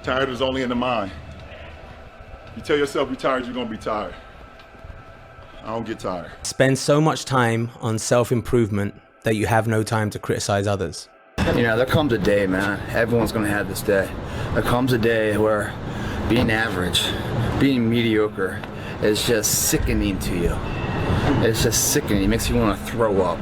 Tired is only in the mind. You tell yourself you're tired, you're gonna be tired. I don't get tired. Spend so much time on self-improvement that you have no time to criticize others. You know, there comes a day, man. Everyone's gonna have this day. There comes a day where being average, being mediocre is just sickening to you. It's just sickening. It makes you want to throw up.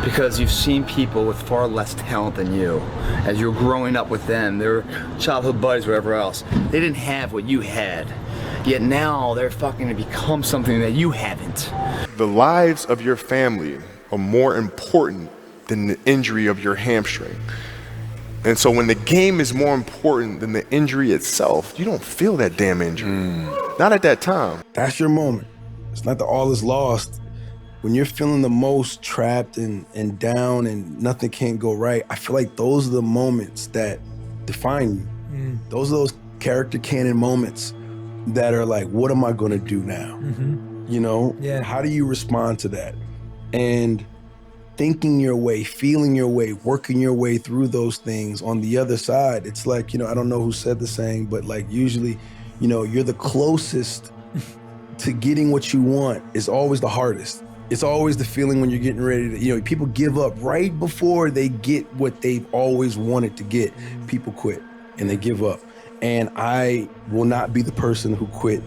Because you've seen people with far less talent than you. As you're growing up with them, their childhood buddies, whatever else, they didn't have what you had. Yet now they're fucking to become something that you haven't. The lives of your family are more important than the injury of your hamstring. And so when the game is more important than the injury itself, you don't feel that damn injury. Not at that time. That's your moment. It's not that all is lost. When you're feeling the most trapped and down and nothing can go right, I feel like those are the moments that define you. Those are those character canon moments that are like, what am I gonna do now? You know, how do you respond to that? And thinking your way, feeling your way, working your way through those things on the other side, it's like, you know, I don't know who said the saying, but like usually, you know, you're the closest to getting what you want is always the hardest. It's always the feeling when you're getting ready to, you know, people give up right before they get what they've always wanted to get. People quit and they give up. And I will not be the person who quit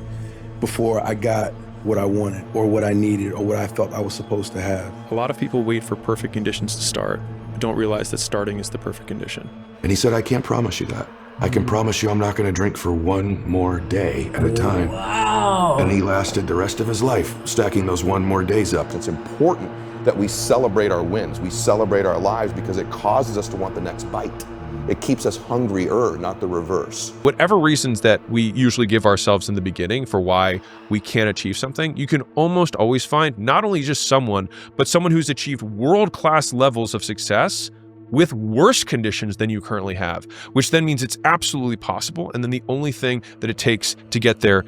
before I got what I wanted or what I needed or what I felt I was supposed to have. A lot of people wait for perfect conditions to start, but don't realize that starting is the perfect condition. And he said, I can't promise you that. I can promise you I'm not going to drink for one more day at a time. Wow. And he lasted the rest of his life stacking those one more days up. It's important that we celebrate our wins. We celebrate our lives because it causes us to want the next bite. It keeps us hungrier, not the reverse. Whatever reasons that we usually give ourselves in the beginning for why we can't achieve something, you can almost always find not only just someone, but someone who's achieved world-class levels of success with worse conditions than you currently have, which then means it's absolutely possible. And then the only thing that it takes to get there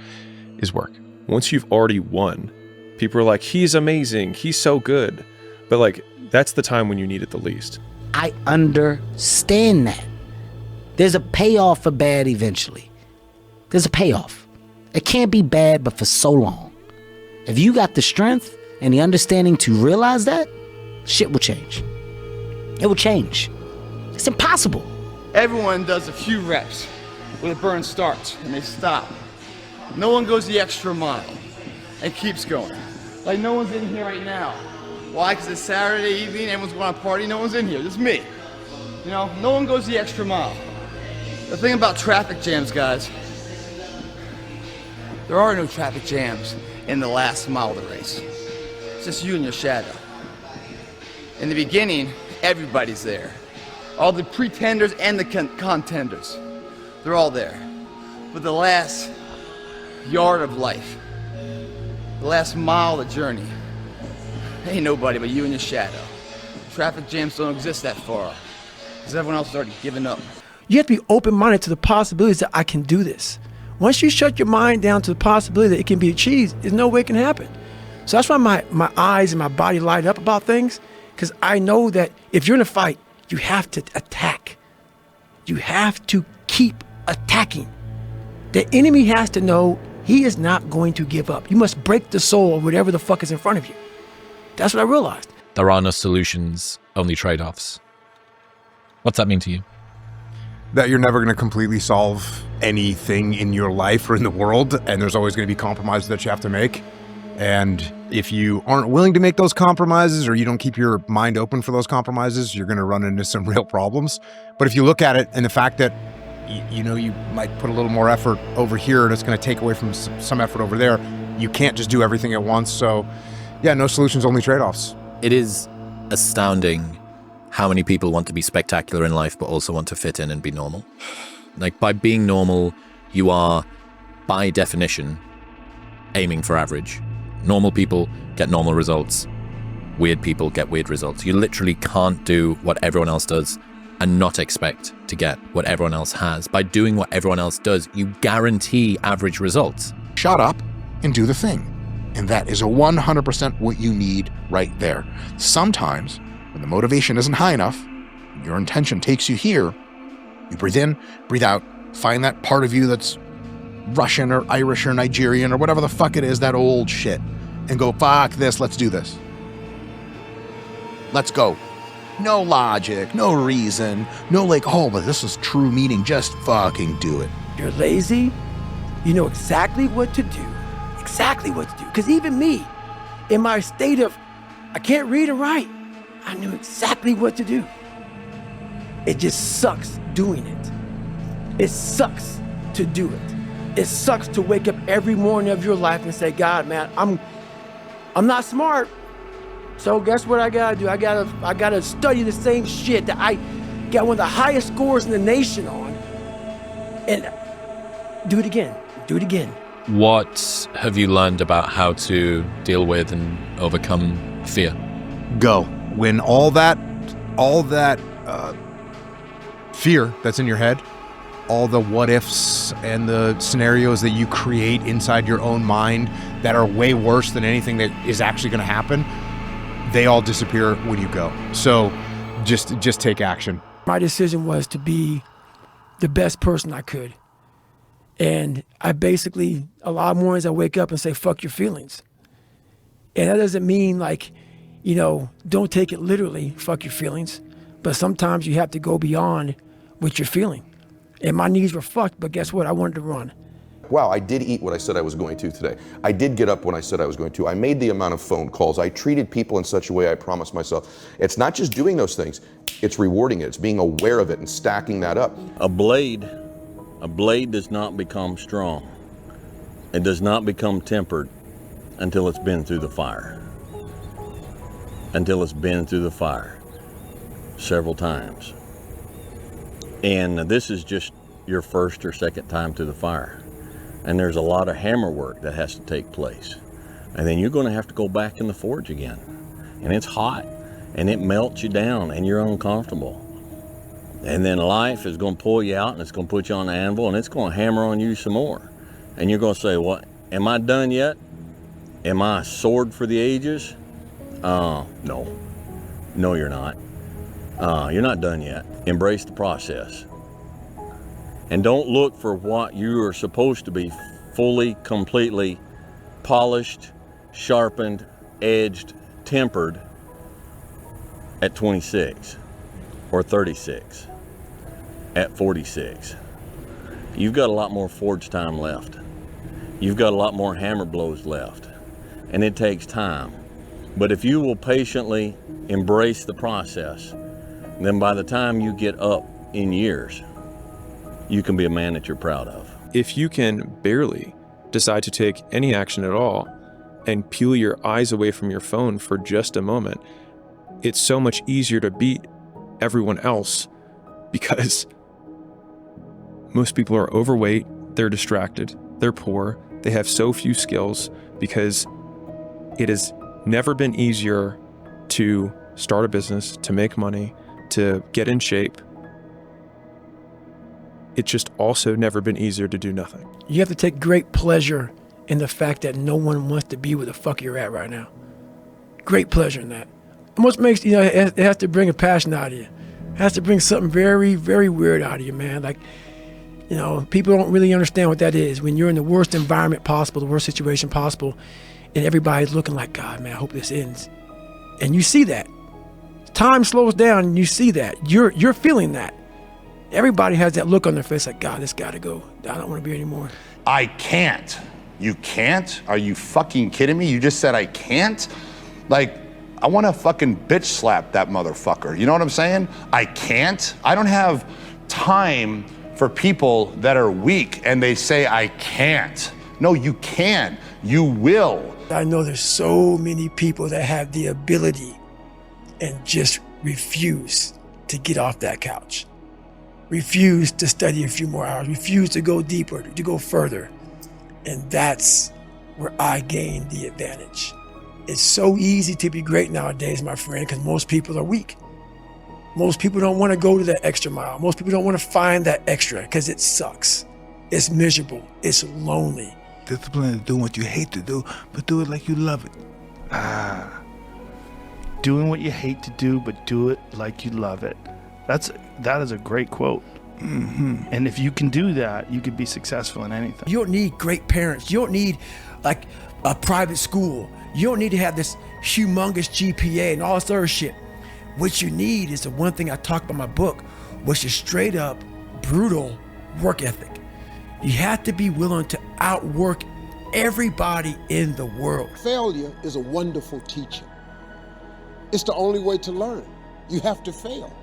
is work. Once you've already won, people are like, he's amazing, he's so good. But like, that's the time when you need it the least. I understand that. There's a payoff for bad eventually. There's a payoff. It can't be bad, but for so long. If you got the strength and the understanding to realize that, shit will change. It will change. It's impossible. Everyone does a few reps where the burn starts and they stop. No one goes the extra mile and keeps going. Like no one's in here right now. Why? Because it's Saturday evening, everyone's going to party, no one's in here, just me. You know, no one goes the extra mile. The thing about traffic jams, guys, there are no traffic jams in the last mile of the race. It's just you and your shadow. In the beginning, everybody's there. All the pretenders and the contenders, they're all there. But the last yard of life, the last mile of the journey, ain't nobody but you and your shadow. Traffic jams don't exist that far, because everyone else has already given up. You have to be open-minded to the possibilities that I can do this. Once you shut your mind down to the possibility that it can be achieved, there's no way it can happen. So that's why my eyes and my body light up about things, because I know that if you're in a fight, you have to attack. You have to keep attacking. The enemy has to know he is not going to give up. You must break the soul of whatever the fuck is in front of you. That's what I realized. There are no solutions, only trade-offs. What's that mean to you? That you're never going to completely solve anything in your life or in the world, and there's always going to be compromises that you have to make. And if you aren't willing to make those compromises or you don't keep your mind open for those compromises, you're going to run into some real problems. But if you look at it and the fact that you know you might put a little more effort over here and it's going to take away from some effort over there, you can't just do everything at once. So yeah, no solutions, only trade-offs. It is astounding how many people want to be spectacular in life but also want to fit in and be normal. Like, by being normal, you are, by definition, aiming for average. Normal people get normal results. Weird people get weird results. You literally can't do what everyone else does and not expect to get what everyone else has. By doing what everyone else does, you guarantee average results. Shut up and do the thing. And that is 100% what you need right there. Sometimes, when the motivation isn't high enough, your intention takes you here, you breathe in, breathe out, Find that part of you that's Russian or Irish or Nigerian or whatever the fuck it is, that old shit, and go, fuck this, let's do this. Let's go. No logic, no reason, no like, oh, but this is true meaning, just fucking do it. You're lazy, you know exactly what to do. Exactly what to do. Because even me, in my state of, I can't read and write, I knew exactly what to do. It just sucks doing it. It sucks to do it. It sucks to wake up every morning of your life and say, God, man, I'm not smart. So guess what I gotta do? I gotta study the same shit that I got one of the highest scores in the nation on, and do it again. Do it again. What have you learned about how to deal with and overcome fear? Go. When all that fear that's in your head, all the what ifs and the scenarios that you create inside your own mind that are way worse than anything that is actually going to happen, they all disappear when you go. So just take action. My decision was to be the best person I could. And I basically, a lot of mornings I wake up and say, fuck your feelings. And that doesn't mean like, you know, don't take it literally, fuck your feelings. But sometimes you have to go beyond what you're feeling. And my knees were fucked, but guess what? I wanted to run. Wow, I did eat what I said I was going to today. I did get up when I said I was going to. I made the amount of phone calls. I treated people in such a way I promised myself. It's not just doing those things, it's rewarding it. It's being aware of it and stacking that up. A blade does not become strong. It does not become tempered until it's been through the fire. Until it's been through the fire several times. And this is just your first or second time through the fire. And there's a lot of hammer work that has to take place. And then you're going to have to go back in the forge again. And it's hot, and it melts you down, and you're uncomfortable. And then life is going to pull you out, and it's going to put you on the anvil, and it's going to hammer on you some more. And you're going to say, what, am I done yet? Am I a sword for the ages? No. No, you're not. You're not done yet. Embrace the process. And don't look for what you are supposed to be fully, completely polished, sharpened, edged, tempered at 26 or 36, at 46. You've got a lot more forge time left. You've got a lot more hammer blows left. And it takes time. But if you will patiently embrace the process, then by the time you get up in years, you can be a man that you're proud of. If you can barely decide to take any action at all and peel your eyes away from your phone for just a moment, it's so much easier to beat everyone else because most people are overweight, they're distracted, they're poor, they have so few skills because it has never been easier to start a business, to make money, to get in shape. It's just also never been easier to do nothing. You have to take great pleasure in the fact that no one wants to be where the fuck you're at right now. Great pleasure in that. And what makes, you know, it has to bring a passion out of you. It has to bring something very, very weird out of you, man. Like, you know, people don't really understand what that is. When you're in the worst environment possible, the worst situation possible, and everybody's looking like, God, man, I hope this ends. And you see that. Time slows down and you see that. You're feeling that. Everybody has that look on their face like, God, this gotta go. I don't want to be here anymore. I can't. You can't? Are you fucking kidding me? You just said I can't? Like, I want to fucking bitch slap that motherfucker. You know what I'm saying? I can't. I don't have time for people that are weak and they say I can't. No, you can. You will. I know there's so many people that have the ability and just refuse to get off that couch. Refuse to study a few more hours, refuse to go deeper, to go further. And that's where I gain the advantage. It's so easy to be great nowadays, my friend, because most people are weak. Most people don't want to go to that extra mile. Most people don't want to find that extra because it sucks. It's miserable. It's lonely. Discipline is doing what you hate to do, but do it like you love it. Doing what you hate to do, but do it like you love it. That is a great quote. And if you can do that, you could be successful in anything. You don't need great parents. You don't need like a private school. You don't need to have this humongous GPA and all this other shit. What you need is the one thing I talk about in my book, which is straight up brutal work ethic. You have to be willing to outwork everybody in the world. Failure is a wonderful teacher. It's the only way to learn. You have to fail.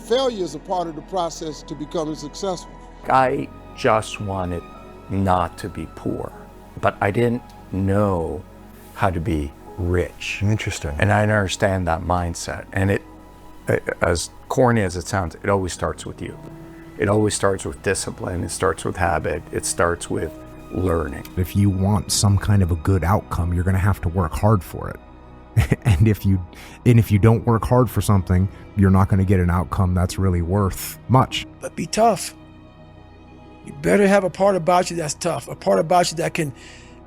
Failure is a part of the process to becoming successful. I just wanted not to be poor, but I didn't know how to be rich. Interesting. And I understand that mindset. And it, as corny as it sounds, it always starts with you. It always starts with discipline. It starts with habit. It starts with learning. If you want some kind of a good outcome, you're going to have to work hard for it. And if you don't work hard for something, you're not going to get an outcome that's really worth much. But be tough. You better have a part about you that's tough, a part about you that can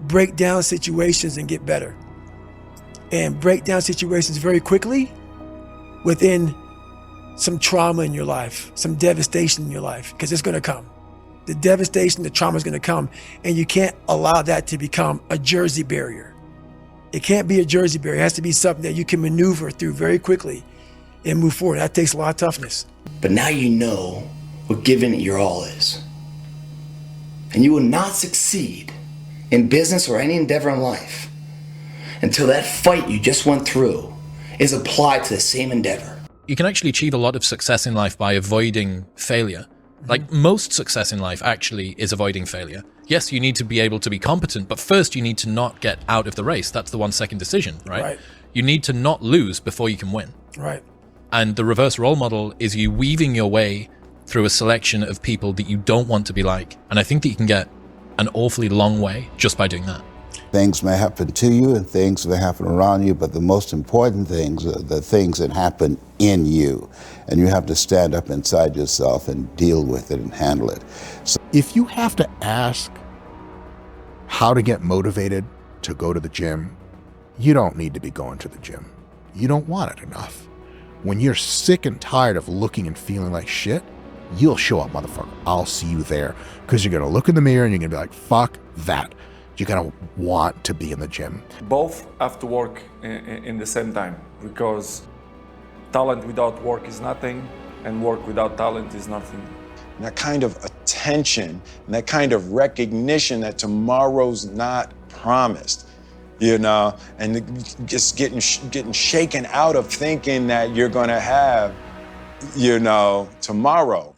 break down situations and get better. And break down situations very quickly within some trauma in your life, some devastation in your life, because it's going to come. The devastation, the trauma is going to come, and you can't allow that to become a Jersey barrier. It can't be a Jersey barrier. It has to be something that you can maneuver through very quickly and move forward. That takes a lot of toughness. But now you know what giving it your all is. And you will not succeed in business or any endeavor in life until that fight you just went through is applied to the same endeavor. You can actually achieve a lot of success in life by avoiding failure. Like most success in life actually is avoiding failure. Yes, you need to be able to be competent, but first you need to not get out of the race. That's the 1 second decision, right? You need to not lose before you can win. Right. And the reverse role model is you weaving your way through a selection of people that you don't want to be like. And I think that you can get an awfully long way just by doing that. Things may happen to you and things may happen around you, but the most important things are the things that happen in you. And you have to stand up inside yourself and deal with it and handle it. So if you have to ask how to get motivated to go to the gym, you don't need to be going to the gym. You don't want it enough. When you're sick and tired of looking and feeling like shit, you'll show up, motherfucker. I'll see you there. Because you're going to look in the mirror and you're going to be like, fuck that. You're going to want to be in the gym. Both have to work in the same time, because talent without work is nothing and work without talent is nothing. And that kind of attention and that kind of recognition that tomorrow's not promised, you know, and just getting shaken out of thinking that you're going to have, you know, tomorrow.